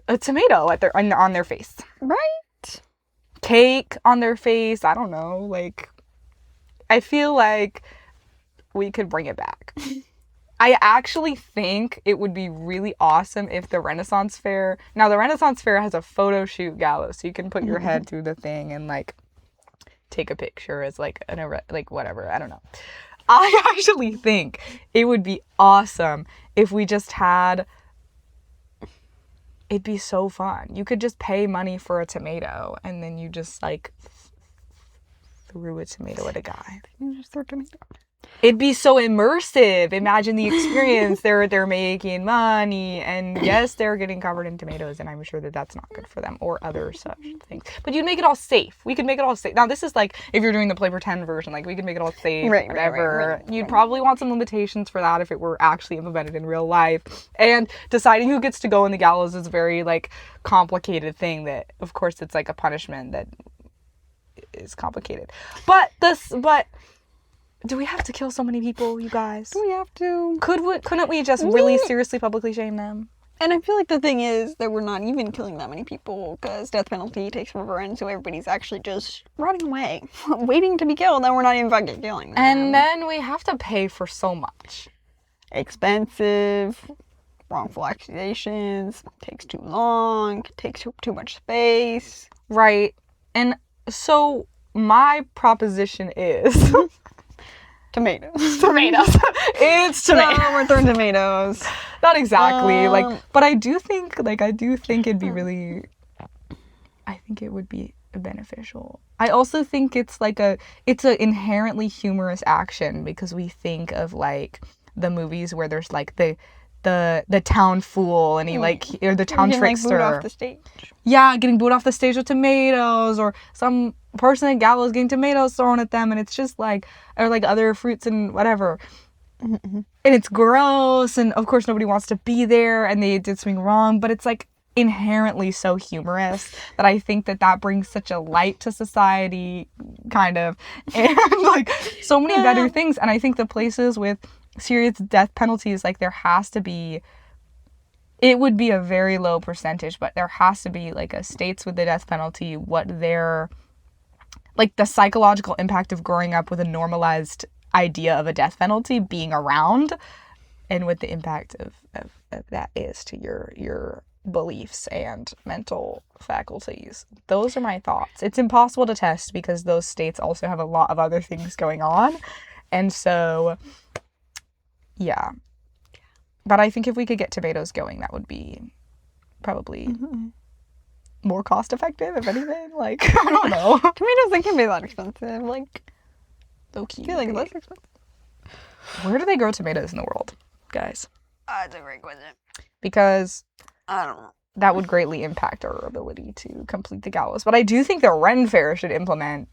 a tomato on their face. Right. Cake on their face. I don't know. Like, I feel like we could bring it back. I actually think it would be really awesome if the Renaissance Fair... Now, the Renaissance Fair has a photo shoot gallows, so you can put your head through the thing and, like, take a picture as, like, whatever. I don't know. I actually think it would be awesome if we just had... It'd be so fun. You could just pay money for a tomato, and then you just, like, threw a tomato at a guy. You just threw a tomato. It'd be so immersive. Imagine the experience. They're making money, and yes, they're getting covered in tomatoes, and I'm sure that that's not good for them or other such things. But you'd make it all safe. We could make it all safe. Now, this is like if you're doing the play pretend version. Like, we could make it all safe, whatever. Right. You'd probably want some limitations for that if it were actually implemented in real life. And deciding who gets to go in the gallows is a very, like, complicated thing that, of course, it's like a punishment that is complicated. But do we have to kill so many people, you guys? Do we have to? Couldn't we just really seriously publicly shame them? And I feel like the thing is that we're not even killing that many people because death penalty takes forever, and so everybody's actually just rotting away, waiting to be killed, and we're not even fucking killing them. And then we have to pay for so much. Expensive, wrongful accusations, takes too long, takes too much space. Right. And so my proposition is... Tomatoes. It's tomatoes. So we're throwing tomatoes. Not exactly. But I do think it'd be really... I think it would be beneficial. I also think it's an inherently humorous action because we think of, like, the movies where there's, like, the town fool and he, like, or the town trickster. Like, booed off the stage. Yeah, getting booed off the stage with tomatoes, or some person at gallows getting tomatoes thrown at them, and it's just like, or like other fruits and whatever. And it's gross, and of course nobody wants to be there, and they did something wrong, but it's like inherently so humorous that I think that brings such a light to society, kind of, and like so many better things. And I think the places with serious death penalties, like, there has to be, it would be a very low percentage, but there has to be, like, a states with the death penalty, what their, like, the psychological impact of growing up with a normalized idea of a death penalty being around, and what the impact of that is to your beliefs and mental faculties. Those are my thoughts. It's impossible to test because those states also have a lot of other things going on, and so... Yeah. But I think if we could get tomatoes going, that would be probably more cost effective, if anything. Like, I don't know. Tomatoes, they can't be that expensive. Like, low-key. I feel like less expensive. Where do they grow tomatoes in the world, guys? That's a great question. Because I don't know. That would greatly impact our ability to complete the gallows. But I do think the Ren Fair should implement...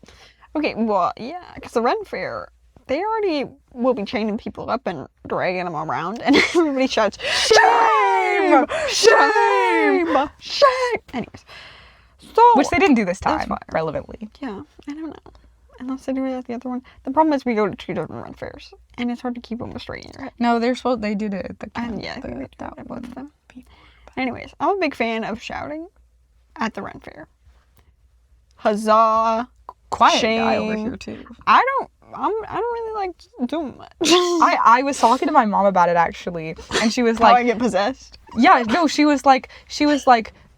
Okay, well, yeah, because the Ren Fair... They already will be chaining people up and dragging them around, and everybody shouts, "Shame! Shame! Shame!" Anyways, so... Which they didn't do this time, relevantly. Yeah, I don't know. Unless they do it at the other one. The problem is we go to 2 different Ren Fairs, and it's hard to keep them straight in your head. No, they did it at the... Yeah, I think they did it both of them. Anyways, I'm a big fan of shouting at the Ren Fair. Huzzah! Quiet shame. Guy over here, too. I don't really like doing much. I was talking to my mom about it, actually, and she was like... How I get possessed? Yeah, no, she was like,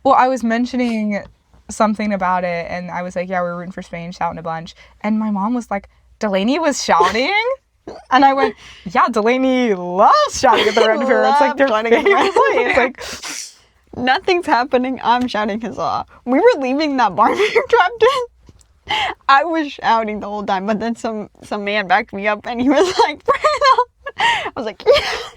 well, I was mentioning something about it, and I was like, yeah, we're rooting for Spain, shouting a bunch, and my mom was like, Delaney was shouting? And I went, yeah, Delaney loves shouting at the Ren Fair. It's like their favorite place. Like, nothing's happening, I'm shouting huzzah. We were leaving that barn we were trapped in. I was shouting the whole time, but then some man backed me up and he was like, I was like, yes.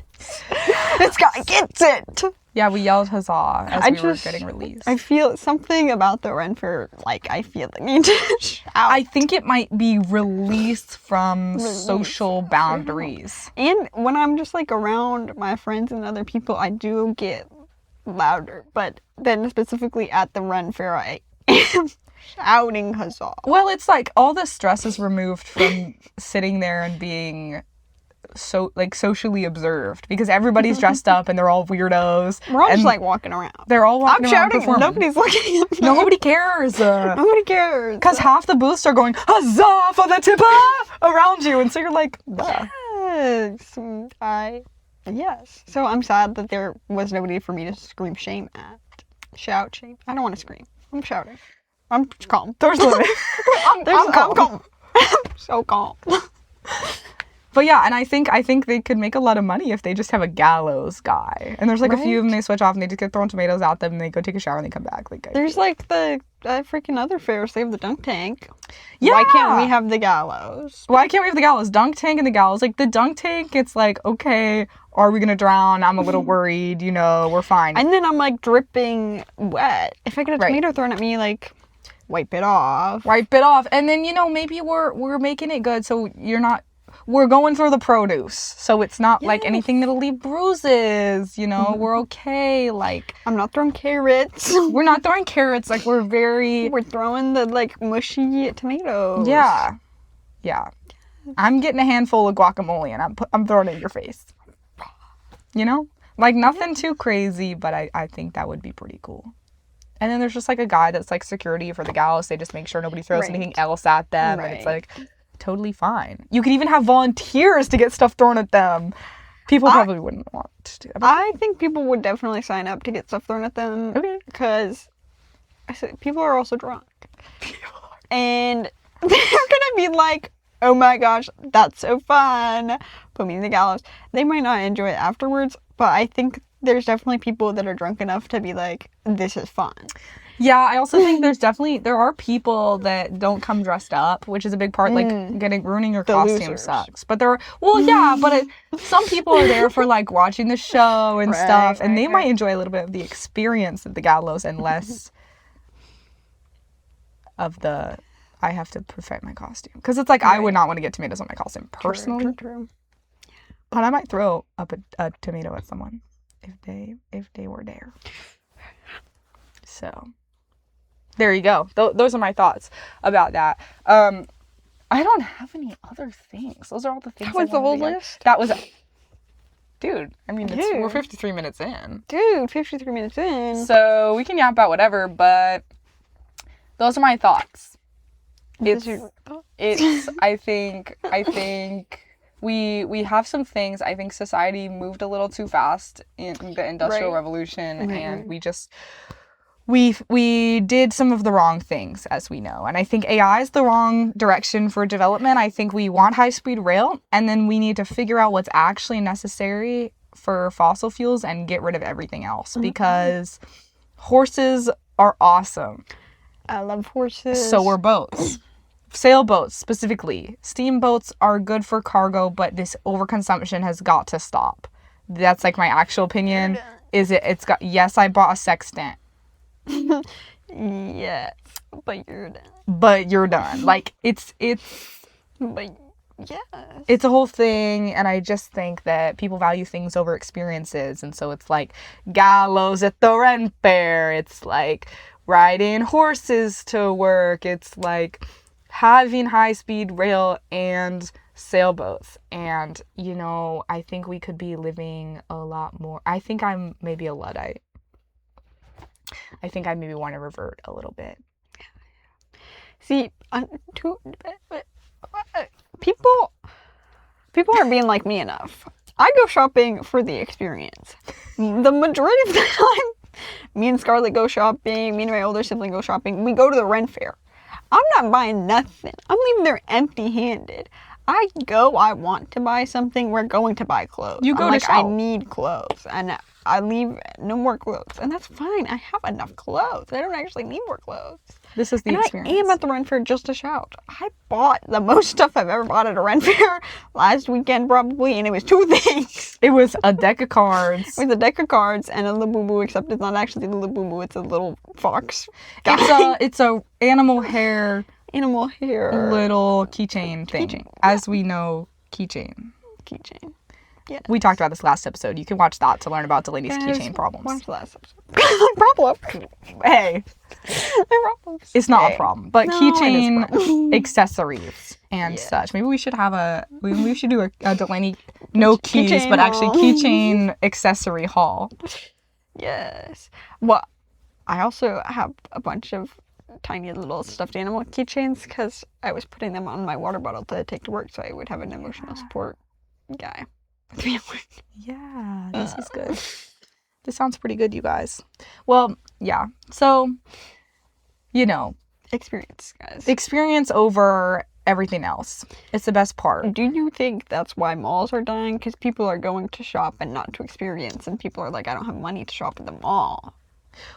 This guy gets it. Yeah, we yelled huzzah as we were getting released. I feel something about the Ren Fair, like, I feel the need to shout. I think it might be release from social boundaries. And when I'm just, like, around my friends and other people, I do get louder. But then specifically at the Ren Fair, I am shouting huzzah. Well, it's like all the stress is removed from sitting there and being socially observed, because everybody's dressed up and they're all weirdos. We're all just like walking around. They're all walking around. I'm shouting. Nobody's looking at me. Nobody cares. Nobody cares. Because half the booths are going huzzah for the tipper around you, and so you're like, bah. Yes. So I'm sad that there was nobody for me to scream shame at. Shout shame. I don't want to scream. I'm shouting. I'm calm. There's limit. I'm calm. I'm so calm. But yeah, and I think they could make a lot of money if they just have a gallows guy. And there's like a few of them, they switch off and they just get throwing tomatoes at them and they go take a shower and they come back. Like, there's like the freaking other fairs. They have the dunk tank. Yeah. Why can't we have the gallows? Why can't we have the gallows? Dunk tank and the gallows. Like, the dunk tank, it's like, okay, are we gonna drown? I'm a little worried, we're fine. And then I'm like dripping wet. If I get a tomato thrown at me, like, wipe it off. And then, maybe we're making it good so we're going through the produce, so it's not like anything that'll leave bruises, we're okay, like... I'm not throwing carrots. We're not throwing carrots, like, we're throwing the, like, mushy tomatoes. Yeah. I'm getting a handful of guacamole, and I'm throwing it in your face. Like, nothing too crazy, but I think that would be pretty cool. And then there's just, like, a guy that's, like, security for the gallows. They just make sure nobody throws anything else at them, and it's, like... totally fine. You could even have volunteers to get stuff thrown at them. People probably wouldn't want to do that. I think people would definitely sign up to get stuff thrown at them. Okay. Because people are also drunk. And they're gonna be like, oh my gosh, that's so fun. Put me in the gallows. They might not enjoy it afterwards, but I think there's definitely people that are drunk enough to be like, this is fun. Yeah, I also think there are people that don't come dressed up, which is a big part, like, ruining your costume sucks. But some people are there for, like, watching the show and stuff, and they might enjoy a little bit of the experience of the gallows and less of the, I have to perfect my costume. Because it's like, I would not want to get tomatoes on my costume, personally. True. But I might throw up a tomato at someone if they were there. So... there you go. Those are my thoughts about that. I don't have any other things. Those are all the things. That was the whole list? That was... Dude, I mean, we're 53 minutes in. Dude, 53 minutes in. So we can yap about whatever, but those are my thoughts. I think we have some things. I think society moved a little too fast in the Industrial Revolution, and we did some of the wrong things, as we know. And I think AI is the wrong direction for development. I think we want high-speed rail, and then we need to figure out what's actually necessary for fossil fuels and get rid of everything else. Because horses are awesome. I love horses. So are boats. Sailboats, specifically. Steamboats are good for cargo, but this overconsumption has got to stop. That's, like, my actual opinion. Yes, I bought a sextant. Yes, but you're done. Like, it's but yes, it's a whole thing, and I just think that people value things over experiences, and so it's like gallows at the Ren Fair, it's like riding horses to work, it's like having high-speed rail and sailboats. And I think we could be living a lot more. I think I'm maybe a Luddite. I think I maybe want to revert a little bit. See, people aren't being like me enough. I go shopping for the experience. The majority of the time, me and Scarlett go shopping, me and my older sibling go shopping, we go to the Ren Fair. I'm not buying nothing. I'm leaving there empty-handed. I want to buy something, we're going to buy clothes. You go I'm to I shop. need clothes, and I leave no more clothes, and that's fine. I have enough clothes. I don't actually need more clothes. This is the experience. I am at the Ren Fair just to shout. I bought the most stuff I've ever bought at a Ren Fair last weekend probably, and it was 2 things. It was a deck of cards. It was a deck of cards and a Labubu, except it's not actually the Labubu, it's a little fox guy. It's a animal hair little keychain thing. Keychain, As we know, keychain. Yeah. We talked about this last episode. You can watch that to learn about Delaney's keychain problems. Watch the last episode. Problem. Hey. Problems. It's not a problem. But No, keychain accessories and such. Maybe we should have we should do a Delaney no keys, Keychain but actually haul. keychain accessory haul. Yes. Well, I also have a bunch of tiny little stuffed animal keychains because I was putting them on my water bottle to take to work, so I would have an emotional support guy with me at work. Yeah, this is good. This sounds pretty good, you guys. Well, yeah. So, Experience, guys. experience over everything else. It's the best part. Do you think that's why malls are dying? Because people are going to shop and not to experience, and people are like, I don't have money to shop at the mall.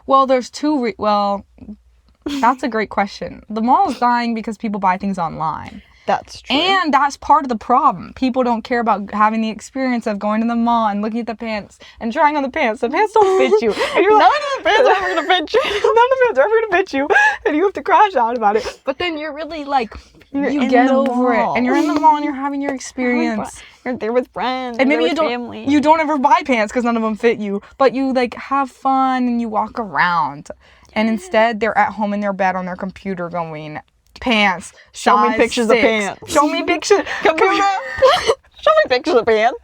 Well, there's two. That's a great question. The mall is dying because people buy things online. That's true. And that's part of the problem. People don't care about having the experience of going to the mall and looking at the pants and trying on the pants. The pants don't fit you. And you're none of the pants are ever gonna fit you. None of the pants are ever gonna fit you. And you have to crash out about it. But then you're really like, you get over it. And you're in the mall and you're having your experience. You're there with friends. And maybe you family. You don't ever buy pants because none of them fit you. But you like have fun and you walk around. And instead they're at home in their bed on their computer going, pants. Show me pictures 6. of pants. Show me pictures. Computer. Show me pictures of pants.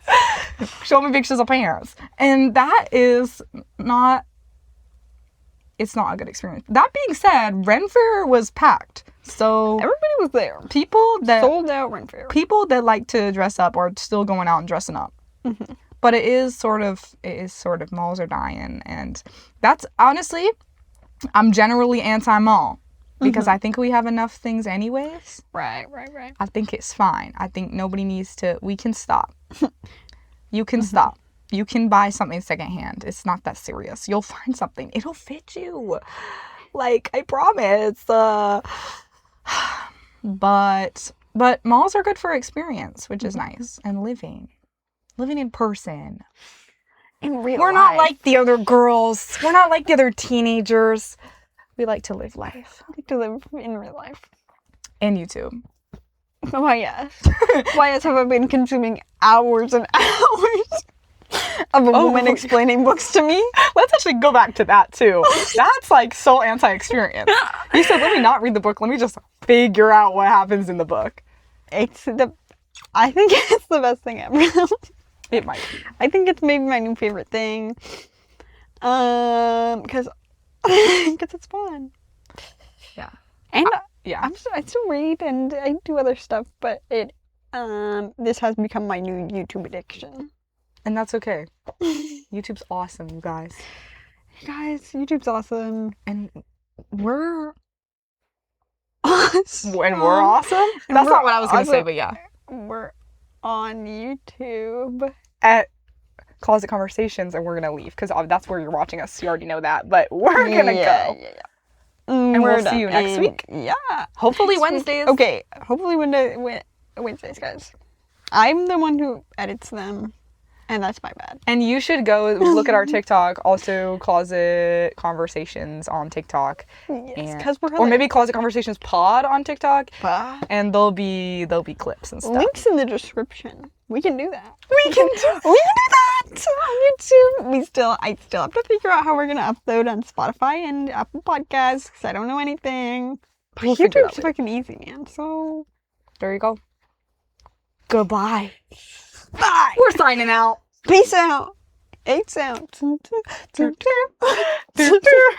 Show me pictures of pants. And that is not. It's not a good experience. That being said, Ren Fair was packed. So everybody was there. People that sold out Ren Fair. People that like to dress up are still going out and dressing up. Mm-hmm. But it is sort of malls are dying, and that's honestly, I'm generally anti-mall. Because I think we have enough things anyways. Right. I think it's fine. I think nobody needs to... We can stop. You can stop. You can buy something secondhand. It's not that serious. You'll find something. It'll fit you. Like, I promise. But malls are good for experience, which is nice. And living in person. In real life. We're not like the other girls. We're not like the other teenagers. We like to live life. I like to live in real life. And YouTube. Why yes. Why yes have I been consuming hours and hours of a woman explaining books to me? Let's actually go back to that too. That's like so anti-experience. You said, let me not read the book. Let me just figure out what happens in the book. I think it's the best thing ever. It might be. I think it's maybe my new favorite thing. Because it's fun. Yeah. And yeah. I still read and I do other stuff, but this has become my new YouTube addiction. And that's okay. YouTube's awesome, you guys. You guys, YouTube's awesome. And we're awesome. And we're awesome? That's not what I was going to say, but yeah. We're on YouTube. At Closet Conversations, and we're gonna leave because that's where you're watching us. You already know that, but we're gonna go. Yeah. And we'll see you next week. Yeah. Hopefully Wednesdays. Okay. Hopefully Wednesdays, guys. I'm the one who edits them, and that's my bad. And you should go look at our TikTok, also Closet Conversations on TikTok. Yes, because we're or maybe Closet Conversations Pod on TikTok. And there'll be clips and stuff. Links in the description. We can do that. We can do that on YouTube. I still have to figure out how we're gonna upload on Spotify and Apple Podcasts because I don't know anything. But YouTube's fucking easy, man. So there you go. Goodbye. Bye. We're signing out. Peace out. 8 sounds.